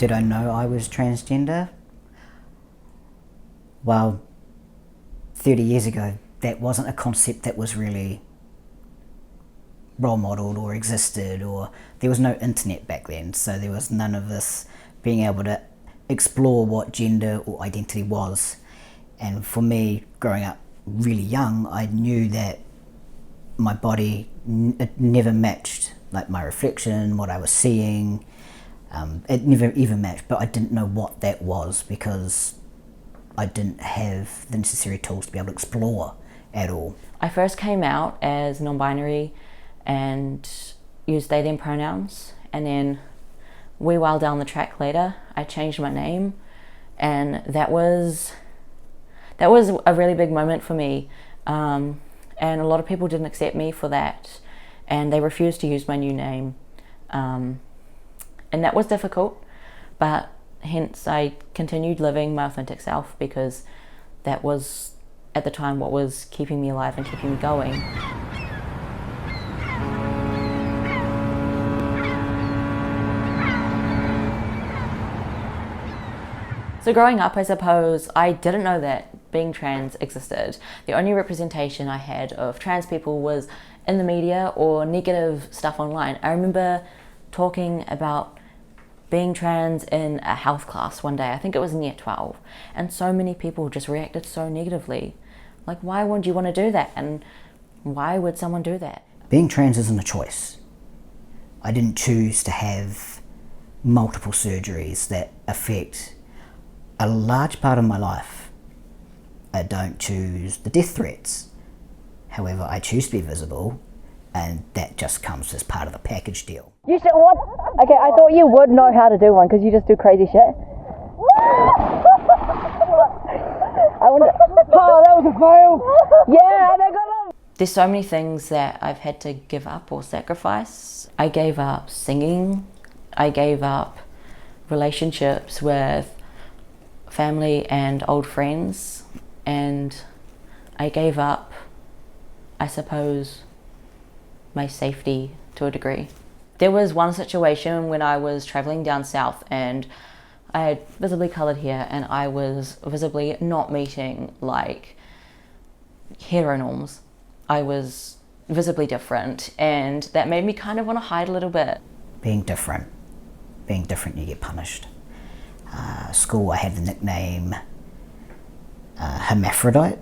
Did I know I was transgender? Well, 30 years ago, that wasn't a concept that was really role modelled or existed, or there was no internet back then, so there was none of this being able to explore what gender or identity was. And for me, growing up really young, I knew that my body, it never matched like my reflection, what I was seeing. It never even matched, but I didn't know what that was because I didn't have the necessary tools to be able to explore at all. I first came out as non-binary and used they them pronouns, and then a wee while down the track later I changed my name, and that was a really big moment for me, and a lot of people didn't accept me for that, and they refused to use my new name, and that was difficult, but hence I continued living my authentic self because that was at the time what was keeping me alive and keeping me going. So growing up, I suppose, I didn't know that being trans existed. The only representation I had of trans people was in the media or negative stuff online. I remember talking about being trans in a health class one day, I think it was in year 12, and so many people just reacted so negatively. Like, why would you want to do that? And why would someone do that? Being trans isn't a choice. I didn't choose to have multiple surgeries that affect a large part of my life. I don't choose the death threats. However, I choose to be visible, and that just comes as part of the package deal. You said what? Okay, I thought you would know how to do one because you just do crazy shit. I wonder. Oh, that was a fail! Yeah, they got them! There's so many things that I've had to give up or sacrifice. I gave up singing. I gave up relationships with family and old friends, and I gave up, I suppose, my safety to a degree. There was one situation when I was traveling down south and I had visibly coloured hair and I was visibly not meeting like heteronorms. I was visibly different, and that made me kind of want to hide a little bit. Being different, you get punished. School, I had the nickname Hermaphrodite.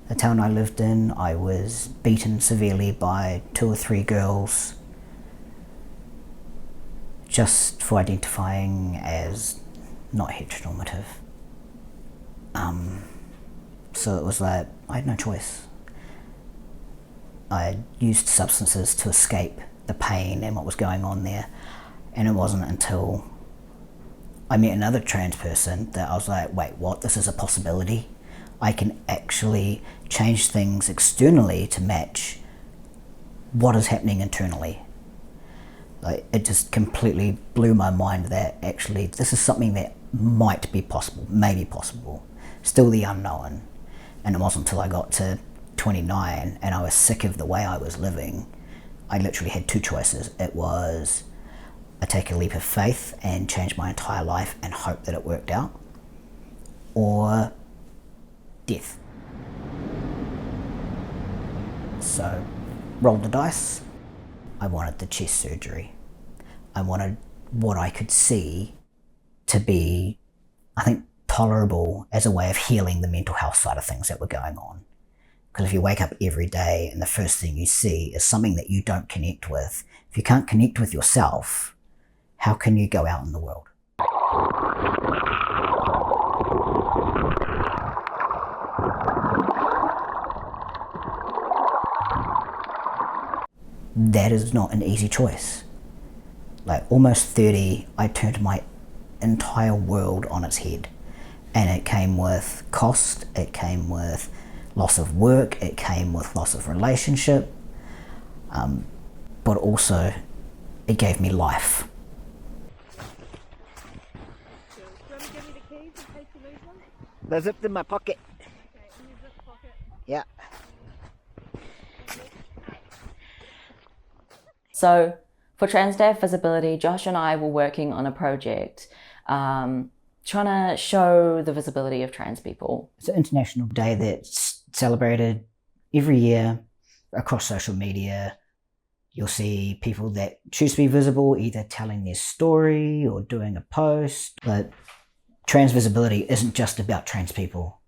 The town I lived in, I was beaten severely by 2 or 3 girls just for identifying as not heteronormative. So it was like, I had no choice. I used substances to escape the pain and what was going on there, and it wasn't until I met another trans person that I was like, wait, what? This is a possibility? I can actually change things externally to match what is happening internally. Like, it just completely blew my mind that actually this is something that might be possible, maybe possible, still the unknown. And it wasn't until I got to 29 and I was sick of the way I was living, I literally had 2 choices. It was I take a leap of faith and change my entire life and hope that it worked out, or death. So, rolled the dice. I wanted the chest surgery. I wanted what I could see to be, I think, tolerable as a way of healing the mental health side of things that were going on. Because if you wake up every day and the first thing you see is something that you don't connect with, if you can't connect with yourself, how can you go out in the world? That is not an easy choice. Like, almost 30, I turned my entire world on its head. And it came with cost, it came with loss of work, it came with loss of relationship, but also it gave me life. They're zipped in my pocket. Okay, in your zip pocket. Yeah. So for Trans Day of Visibility, Josh and I were working on a project trying to show the visibility of trans people. It's an international day that's celebrated every year across social media. You'll see people that choose to be visible, either telling their story or doing a post. But trans visibility isn't just about trans people.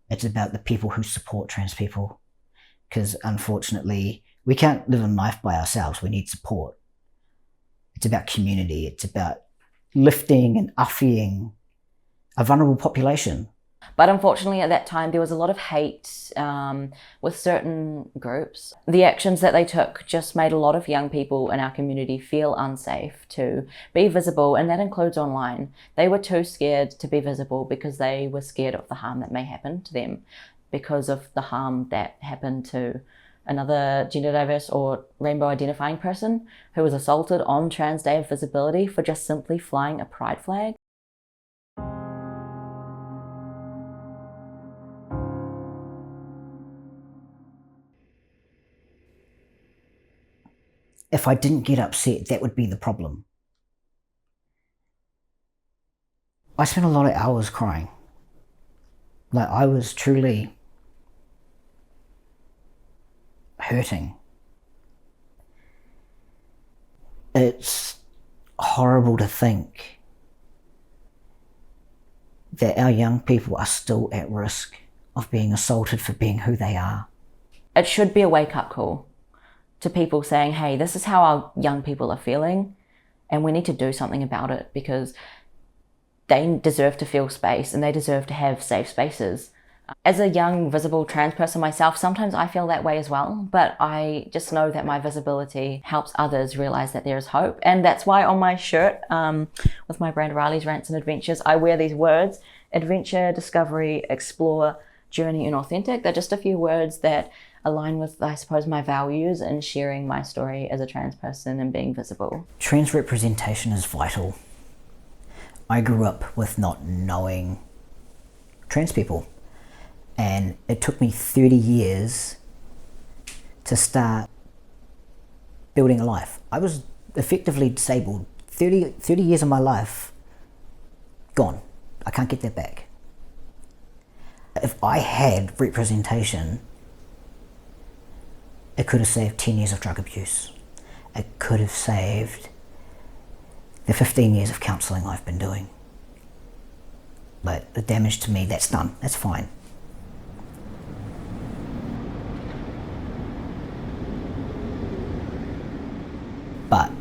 It's about the people who support trans people. Because unfortunately, we can't live in life by ourselves. We need support. It's about community. It's about lifting and uffing a vulnerable population. But unfortunately at that time there was a lot of hate with certain groups. The actions that they took just made a lot of young people in our community feel unsafe to be visible, and that includes online. They were too scared to be visible because they were scared of the harm that may happen to them because of the harm that happened to another gender diverse or rainbow identifying person who was assaulted on Trans Day of Visibility for just simply flying a pride flag. If I didn't get upset, that would be the problem. I spent a lot of hours crying. Like, I was truly hurting. It's horrible to think that our young people are still at risk of being assaulted for being who they are. It should be a wake-up call to people saying, hey, this is how our young people are feeling and we need to do something about it, because they deserve to feel space and they deserve to have safe spaces. As a young, visible trans person myself, sometimes I feel that way as well, but I just know that my visibility helps others realize that there is hope. And that's why on my shirt, with my brand Riley's Rants and Adventures, I wear these words: adventure, discovery, explore, journey, and authentic. They're just a few words that align with, I suppose, my values and sharing my story as a trans person and being visible. Trans representation is vital. I grew up with not knowing trans people, and it took me 30 years to start building a life. I was effectively disabled. 30 years of my life gone. I can't get that back. If I had representation, it could have saved 10 years of drug abuse. It could have saved the 15 years of counselling I've been doing. But the damage to me, that's done. That's fine. But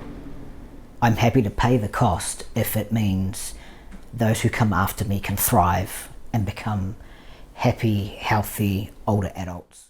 I'm happy to pay the cost if it means those who come after me can thrive and become happy, healthy, older adults.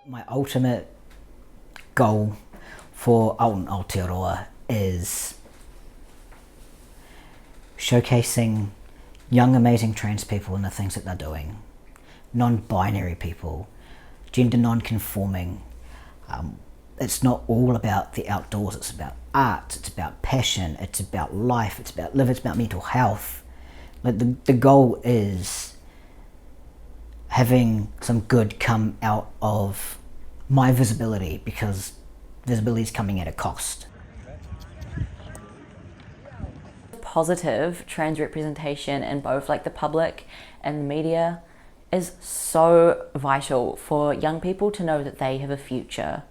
My ultimate goal for Aotearoa is showcasing young amazing trans people and the things that they're doing, non-binary people, gender non-conforming. It's not all about the outdoors, it's about art, it's about passion, it's about life, it's about live, it's about mental health. Like the goal is having some good come out of my visibility, because visibility is coming at a cost. Positive trans representation in both like the public and the media is so vital for young people to know that they have a future.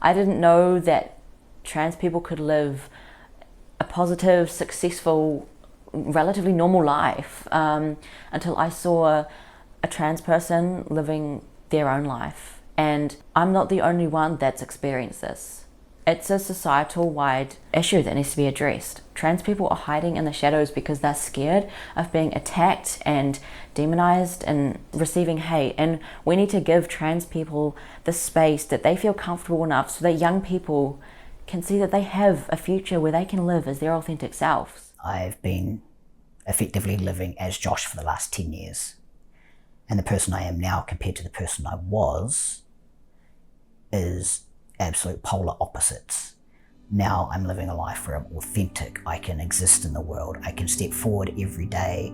I didn't know that trans people could live a positive, successful, relatively normal life until I saw a trans person living their own life. And I'm not the only one that's experienced this. It's a societal-wide issue that needs to be addressed. Trans people are hiding in the shadows because they're scared of being attacked and demonized and receiving hate. And we need to give trans people the space that they feel comfortable enough so that young people can see that they have a future where they can live as their authentic selves. I've been effectively living as Josh for the last 10 years. And the person I am now compared to the person I was is absolute polar opposites. Now I'm living a life where I'm authentic. I can exist in the world. I can step forward every day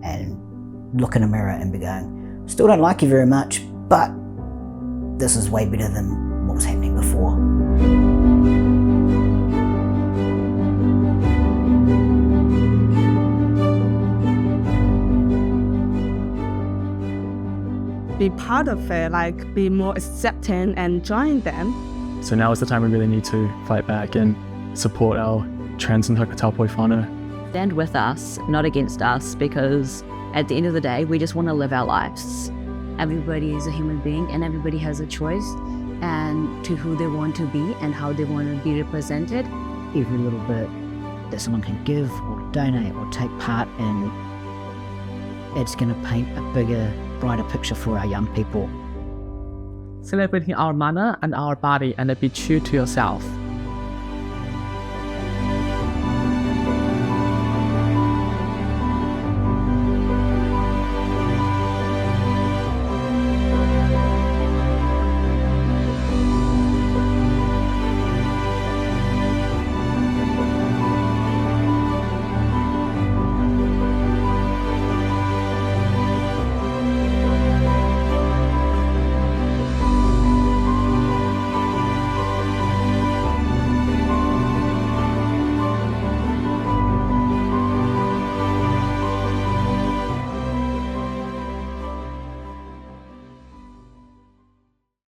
and look in a mirror and be going, still don't like you very much, but this is way better than what was happening before. Be part of it, like be more accepting and join them. So now is the time we really need to fight back and support our trans and takatapui whānau. Stand with us, not against us, because at the end of the day, we just want to live our lives. Everybody is a human being and everybody has a choice and to who they want to be and how they want to be represented. Every little bit that someone can give or donate or take part in, it's going to paint a bigger, brighter picture for our young people. Celebrating our mana and our body and be true to yourself.